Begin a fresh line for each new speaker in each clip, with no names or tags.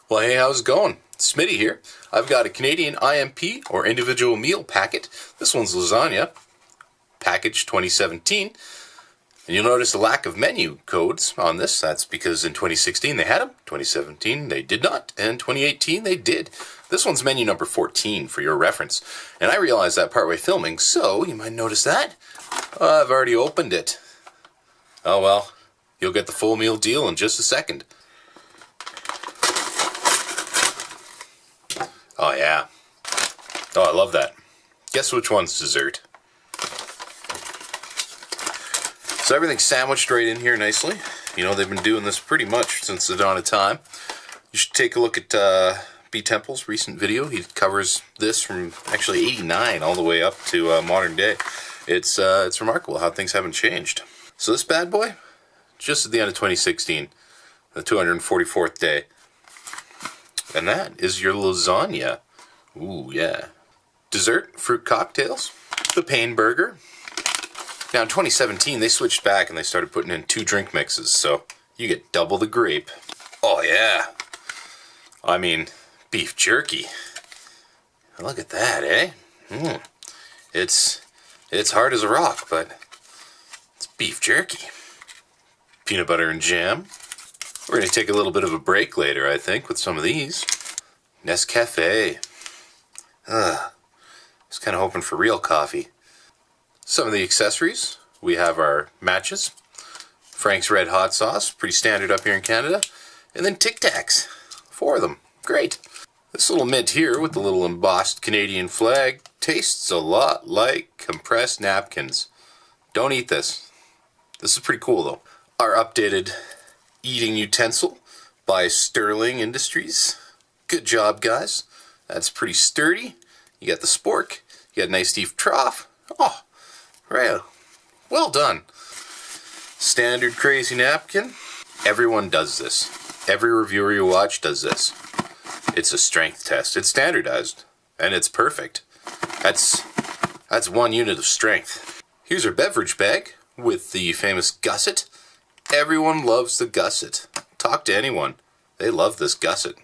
Well, hey, how's it going? Smitty here. I've got a Canadian IMP, or individual meal packet. This one's lasagna, package 2017. And you'll notice a lack of menu codes on this. That's because in 2016 they had them, 2017 they did not, and 2018 they did. This one's menu number 14 for your reference. And I realized that partway filming, so you might notice that. I've already opened it. Oh well, you'll get the full meal deal in just a second. Oh yeah. Oh, I love that. Guess which one's dessert? So everything's sandwiched right in here nicely. You know, they've been doing this pretty much since the dawn of time. You should take a look at BTemple's recent video. He covers this from actually 89 all the way up to modern day. It's remarkable how things haven't changed. So this bad boy, just at the end of 2016, the 244th day. And that is your lasagna. Ooh, yeah. Dessert, fruit cocktails, the pain burger. Now in 2017, they switched back and they started putting in 2 drink mixes, so you get double the grape. Oh yeah. I mean, beef jerky. Look at that, eh? It's hard as a rock, but it's beef jerky. Peanut butter and jam. We're going to take a little bit of a break later, I think, with some of these. Nescafe. I was kind of hoping for real coffee. Some of the accessories. We have our matches. Frank's Red Hot Sauce, pretty standard up here in Canada. And then Tic Tacs. 4 of them. Great. This little mint here with the little embossed Canadian flag tastes a lot like compressed napkins. Don't eat this. This is pretty cool though. Our updated eating utensil by Sterling Industries. Good job, guys. That's pretty sturdy. You got the spork. You got a nice deep trough. Oh, right. Well done. Standard crazy napkin. Everyone does this. Every reviewer you watch does this. It's a strength test. It's standardized. And it's perfect. That's 1 unit of strength. Here's our beverage bag with the famous gusset. Everyone loves the gusset. Talk to anyone. They love this gusset.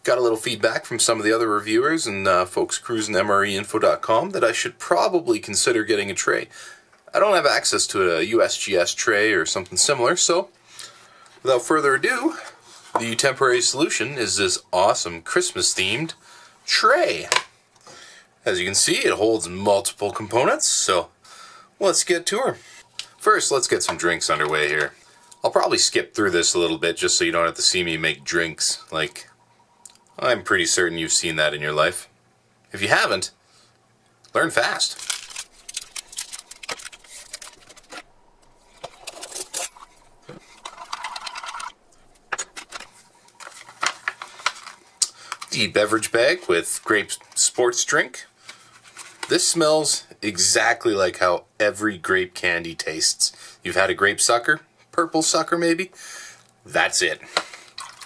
Got a little feedback from some of the other reviewers and folks cruising MREinfo.com that I should probably consider getting a tray. I don't have access to a USGS tray or something similar, so without further ado, the temporary solution is this awesome Christmas-themed tray. As you can see, it holds multiple components, so let's get to her. First, let's get some drinks underway here. I'll probably skip through this a little bit just so you don't have to see me make drinks. Like, I'm pretty certain you've seen that in your life. If you haven't, learn fast. The beverage bag with grape sports drink. This smells exactly like how every grape candy tastes. You've had a grape sucker? Purple sucker maybe? That's it.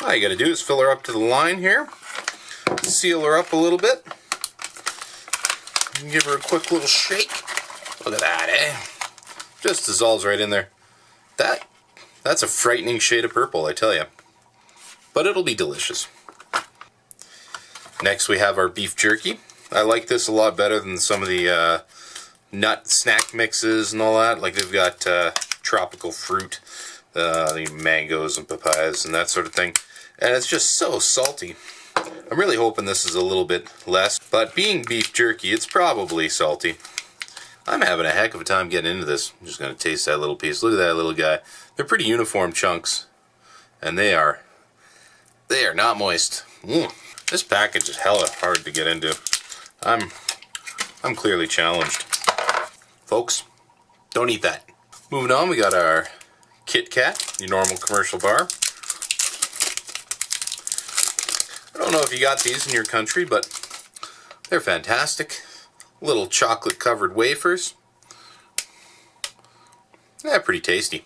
All you gotta do is fill her up to the line here, seal her up a little bit, and give her a quick little shake. Look at that, eh? Just dissolves right in there. That's a frightening shade of purple, I tell you. But it'll be delicious. Next we have our beef jerky. I like this a lot better than some of the nut snack mixes and all that. Like they've got tropical fruit, the mangoes and papayas and that sort of thing. And it's just so salty. I'm really hoping this is a little bit less, but being beef jerky, it's probably salty. I'm having a heck of a time getting into this. I'm just going to taste that little piece. Look at that little guy. They're pretty uniform chunks, and they are not moist. This package is hella hard to get into. I'm clearly challenged. Folks, don't eat that. Moving on, we got our Kit Kat, your normal commercial bar. I don't know if you got these in your country, but they're fantastic. Little chocolate covered wafers. Yeah, pretty tasty.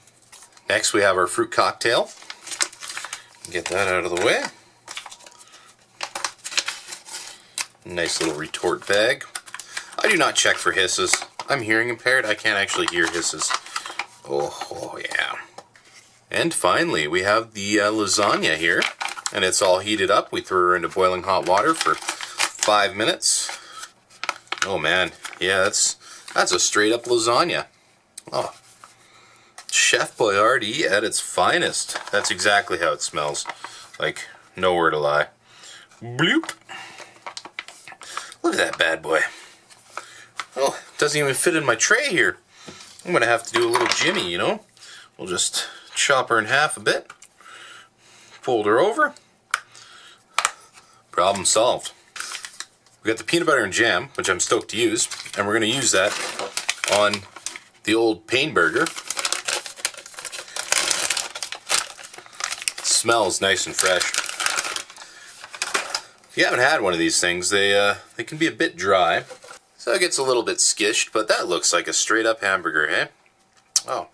Next we have our fruit cocktail. Get that out of the way. Nice little retort bag. I do not check for hisses. I'm hearing impaired. I can't actually hear hisses. Oh yeah. And finally, we have the lasagna here. and it's all heated up. We threw her into boiling hot water for 5 minutes. Oh man, yeah, that's a straight up lasagna. Oh, Chef Boyardee at its finest. That's exactly how it smells. Like, no word to lie. Bloop. Look at that bad boy. Oh, it doesn't even fit in my tray here. I'm gonna have to do a little Jimmy, you know? We'll just chop her in half a bit. Fold her over. Problem solved. We got the peanut butter and jam, which I'm stoked to use, and we're going to use that on the old pain burger. It smells nice and fresh. If you haven't had one of these things, they can be a bit dry, so it gets a little bit skished, but that looks like a straight up hamburger, hey? Oh,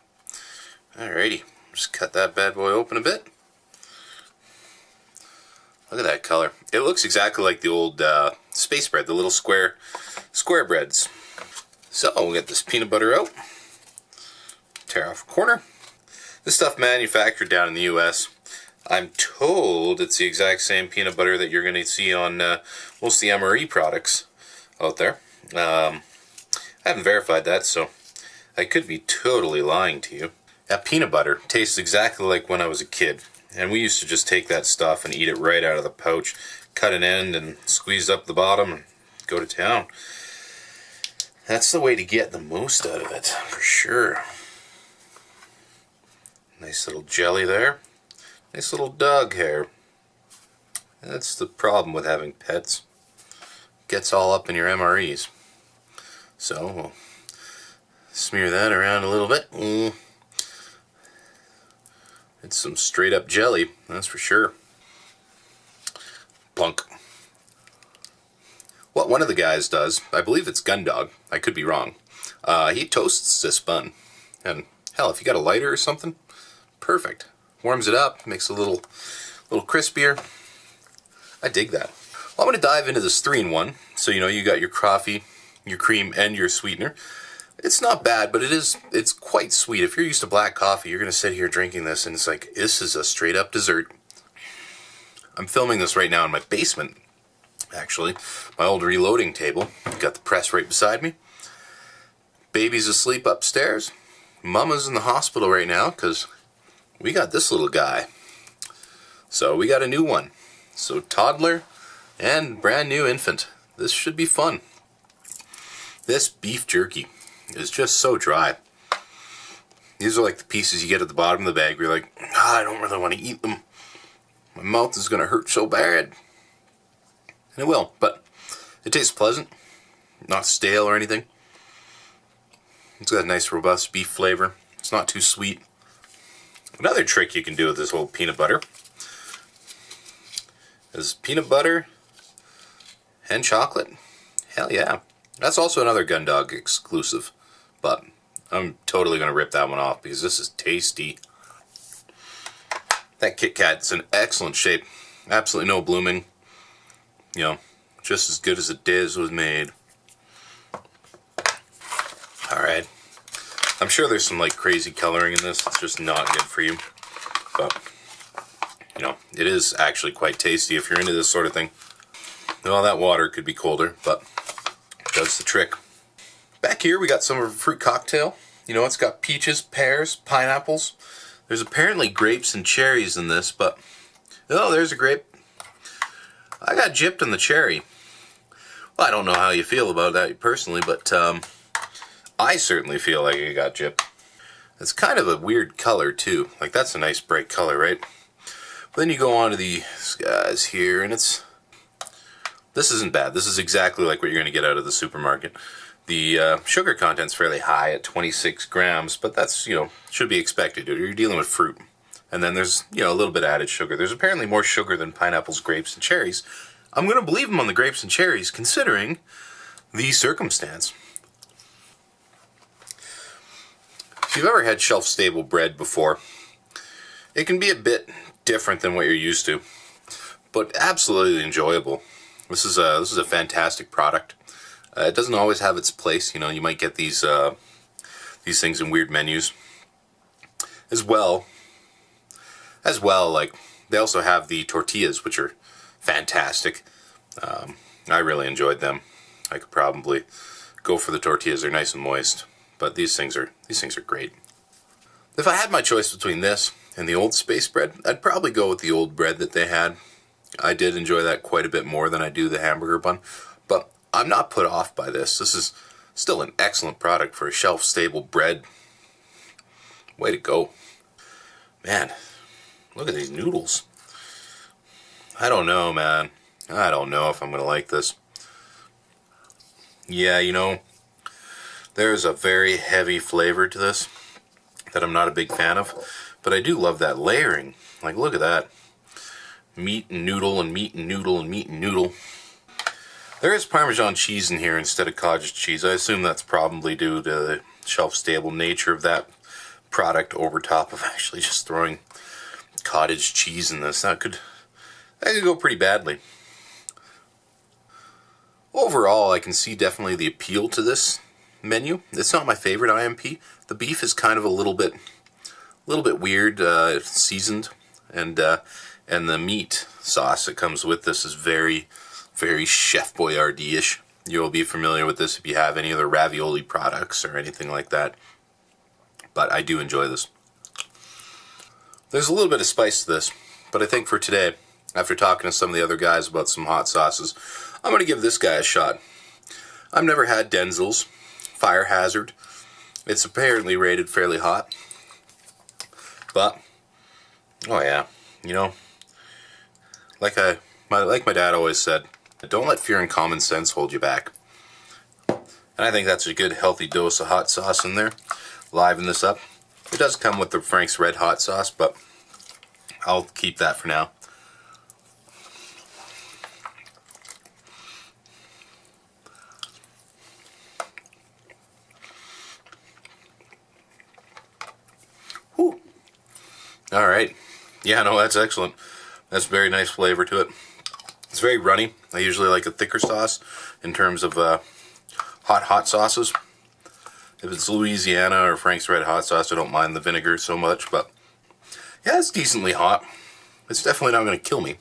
alrighty. Just cut that bad boy open a bit. Look at that color. It looks exactly like the old space bread, the little square breads. So we'll get this peanut butter out. Tear off a corner. This stuff manufactured down in the US. I'm told it's the exact same peanut butter that you're going to see on most of the MRE products out there. I haven't verified that, so I could be totally lying to you. That peanut butter tastes exactly like when I was a kid. And we used to just take that stuff and eat it right out of the pouch, cut an end and squeeze up the bottom and go to town. That's the way to get the most out of it, for sure. Nice little jelly there. Nice little dog hair. That's the problem with having pets. Gets all up in your MREs. So we'll smear that around a little bit. It's some straight up jelly, that's for sure. Plunk. What one of the guys does, I believe it's Gundog, I could be wrong, he toasts this bun. And hell, if you got a lighter or something, perfect. Warms it up, makes it a little crispier. I dig that. Well, I'm going to dive into this 3-in-1. So you know you got your coffee, your cream, and your sweetener. It's not bad, but it's quite sweet. If you're used to black coffee, you're going to sit here drinking this, and it's like, this is a straight up dessert. I'm filming this right now in my basement, actually. My old reloading table. Got the press right beside me. Baby's asleep upstairs. Mama's in the hospital right now, because we got this little guy. So we got a new one. So toddler and brand new infant. This should be fun. This beef jerky is just so dry. These are like the pieces you get at the bottom of the bag where you're like, I don't really want to eat them. My mouth is going to hurt so bad. And it will, but it tastes pleasant. Not stale or anything. It's got a nice robust beef flavor. It's not too sweet. Another trick you can do with this whole peanut butter is peanut butter and chocolate. Hell yeah. That's also another Gundog exclusive, but I'm totally going to rip that one off because this is tasty. That Kit Kat's in excellent shape. Absolutely no blooming. You know, just as good as it was made. Alright. I'm sure there's some like crazy coloring in this. It's just not good for you. But, you know, it is actually quite tasty if you're into this sort of thing. Well, that water could be colder, but does the trick. Back here we got some of a fruit cocktail. You know, it's got peaches, pears, pineapples. There's apparently grapes and cherries in this, but oh, there's a grape. I got gypped on the cherry. Well, I don't know how you feel about that personally, but I certainly feel like I got gypped. It's kind of a weird color too. Like, that's a nice bright color, right? But then you go on to these guys here, and this isn't bad. This is exactly like what you're going to get out of the supermarket. The sugar content's fairly high at 26 grams, but that's, you know, should be expected. You're dealing with fruit. And then there's, you know, a little bit of added sugar. There's apparently more sugar than pineapples, grapes, and cherries. I'm going to believe them on the grapes and cherries, considering the circumstance. If you've ever had shelf-stable bread before, it can be a bit different than what you're used to, but absolutely enjoyable. This is a fantastic product. It doesn't always have its place. You know, you might get these things in weird menus. As well, like They also have the tortillas, which are fantastic. I really enjoyed them. I could probably go for the tortillas. They're nice and moist, but these things are great. If I had my choice between this and the old space bread, I'd probably go with the old bread that they had. I did enjoy that quite a bit more than I do the hamburger bun, but I'm not put off by this. This is still an excellent product for a shelf-stable bread. Way to go. Man, look at these noodles. I don't know, man. I don't know if I'm going to like this. Yeah, you know, there's a very heavy flavor to this that I'm not a big fan of, but I do love that layering. Like, look at that. Meat and noodle and meat and noodle and meat and noodle. There is Parmesan cheese in here instead of cottage cheese. I assume that's probably due to the shelf-stable nature of that product over top of actually just throwing cottage cheese in this. That could go pretty badly. Overall, I can see definitely the appeal to this menu. It's not my favorite IMP. The beef is kind of a little bit weird, seasoned, and the meat sauce that comes with this is very, very Chef Boyardee-ish. You'll be familiar with this if you have any other ravioli products or anything like that. But I do enjoy this. There's a little bit of spice to this, but I think for today, after talking to some of the other guys about some hot sauces, I'm going to give this guy a shot. I've never had Denzel's Fire Hazard. It's apparently rated fairly hot. But, oh yeah, you know, like my dad always said, don't let fear and common sense hold you back. And I think that's a good healthy dose of hot sauce in there. Liven this up. It does come with the Frank's Red Hot sauce, but I'll keep that for now. Whew. All right. Yeah, no, that's excellent. That's very nice flavor to it. It's very runny. I usually like a thicker sauce in terms of hot sauces. If it's Louisiana or Frank's Red Hot sauce, I don't mind the vinegar so much, but yeah, it's decently hot. It's definitely not going to kill me.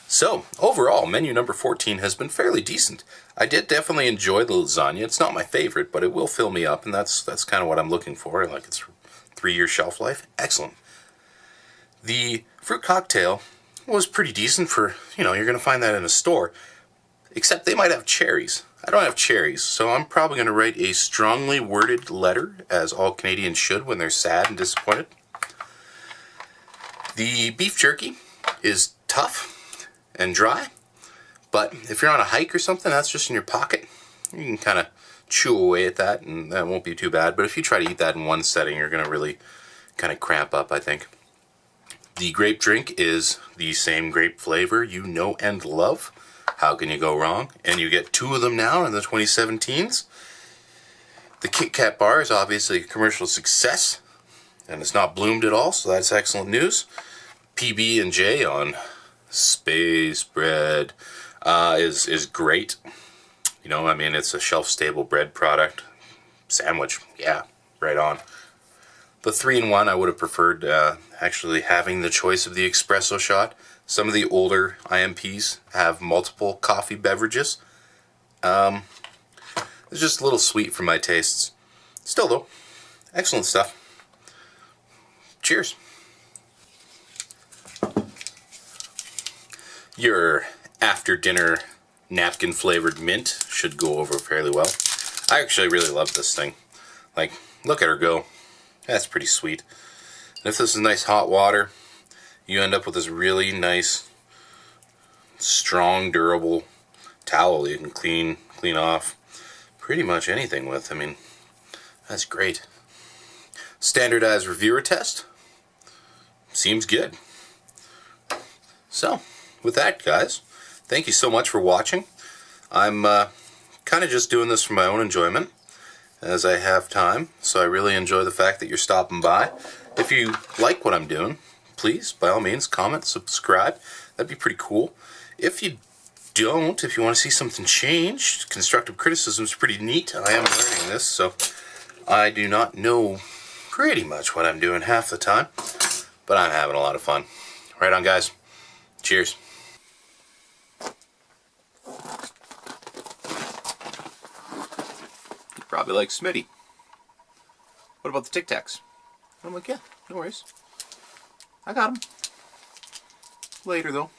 So, overall, menu number 14 has been fairly decent. I did definitely enjoy the lasagna. It's not my favorite, but it will fill me up, and that's kind of what I'm looking for. Like, it's 3-year shelf life. Excellent. The fruit cocktail was pretty decent for, you know, you're going to find that in a store, except they might have cherries. I don't have cherries, so I'm probably going to write a strongly worded letter, as all Canadians should when they're sad and disappointed. The beef jerky is tough and dry, but if you're on a hike or something, that's just in your pocket. You can kind of chew away at that, and that won't be too bad. But if you try to eat that in one setting, you're going to really kind of cramp up, I think. The grape drink is the same grape flavor you know and love. How can you go wrong? And you get 2 of them now in the 2017s. The Kit Kat bar is obviously a commercial success, and it's not bloomed at all, so that's excellent news. PB&J on space bread is great. You know, I mean, it's a shelf-stable bread product. Sandwich, yeah, right on. The 3-in-1, I would have preferred actually having the choice of the espresso shot. Some of the older IMPs have multiple coffee beverages. It's just a little sweet for my tastes. Still though, excellent stuff. Cheers. Your after dinner napkin flavored mint should go over fairly well. I actually really love this thing. Like, look at her go. That's pretty sweet. And if this is nice hot water, you end up with this really nice, strong, durable towel you can clean off pretty much anything with. I mean, that's great. Standardized reviewer test. Seems good. So, with that, guys, thank you so much for watching. I'm kind of just doing this for my own enjoyment as I have time, so I really enjoy the fact that you're stopping by. If you like what I'm doing, please, by all means, comment, subscribe. That'd be pretty cool. If you don't, if you want to see something changed, constructive criticism is pretty neat. I am learning this, so I do not know pretty much what I'm doing half the time, but I'm having a lot of fun. Right on, guys. Cheers. You probably like Smitty. What about the Tic Tacs? I'm like, yeah, no worries. I got them. Later, though.